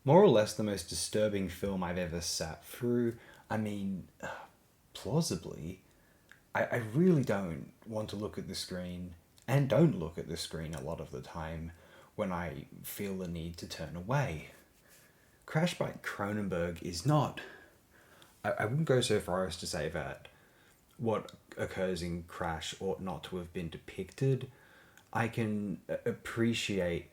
more or less the most disturbing film I've ever sat through. I mean, plausibly, I really don't want to look at the screen and don't look at the screen a lot of the time when I feel the need to turn away. Crash by Cronenberg is not. I wouldn't go so far as to say that what occurs in Crash ought not to have been depicted. I can appreciate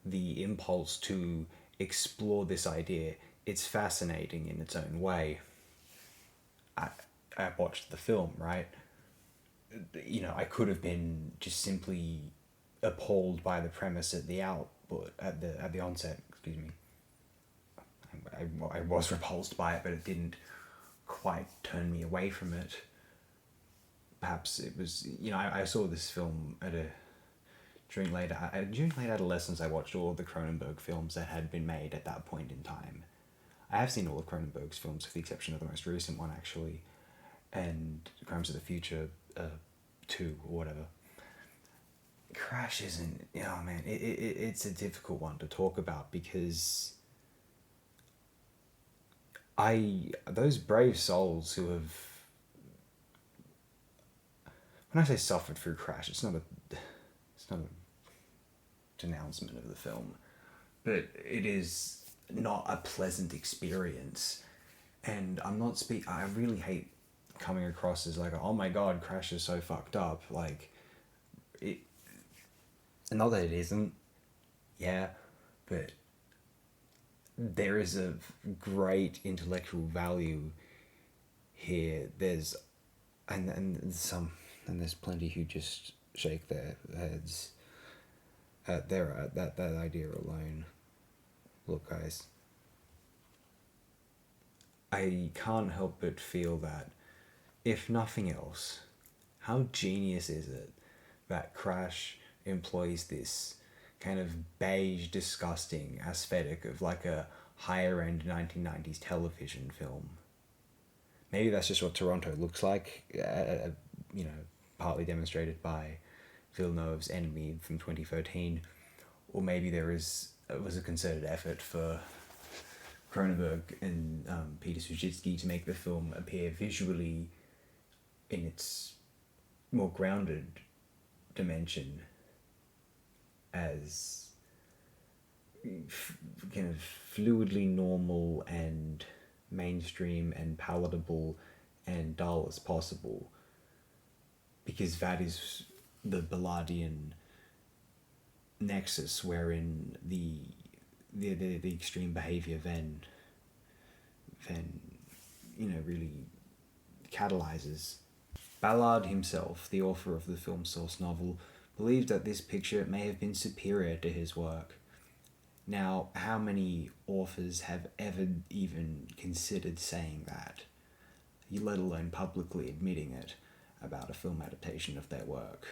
the impulse to explore this idea. It's fascinating in its own way. I, I watched the film, right? I could have been just simply appalled by the premise at the output at the onset. Excuse me. I was repulsed by it, but it didn't quite turn me away from it. Perhaps it was, I saw this film during late adolescence. I watched all of the Cronenberg films that had been made at that point in time. I have seen all of Cronenberg's films, with the exception of the most recent one, actually, and Crimes of the Future 2 or whatever. Crash isn't, man, it's a difficult one to talk about because those brave souls who have, when I say suffered through Crash, it's not a denouncement of the film, but it is not a pleasant experience. And I really hate coming across as like, oh my god, Crash is so fucked up. Like, it, not that it isn't, yeah, but there is a great intellectual value here. There's plenty who just shake their heads at that idea alone. Look, guys, I can't help but feel that, if nothing else, how genius is it that Crash employs this kind of beige, disgusting aesthetic of like a higher end 1990s television film. Maybe that's just what Toronto looks like, partly demonstrated by Villeneuve's Enemy from 2013. Or maybe it was a concerted effort for Cronenberg and Peter Sujitsky to make the film appear visually in its more grounded dimension as kind of fluidly normal and mainstream and palatable and dull as possible, because that is the Ballardian nexus wherein the extreme behavior then really catalyzes. Ballard himself, the author of the film source novel, believed that this picture may have been superior to his work. Now, how many authors have ever even considered saying that, let alone publicly admitting it about a film adaptation of their work?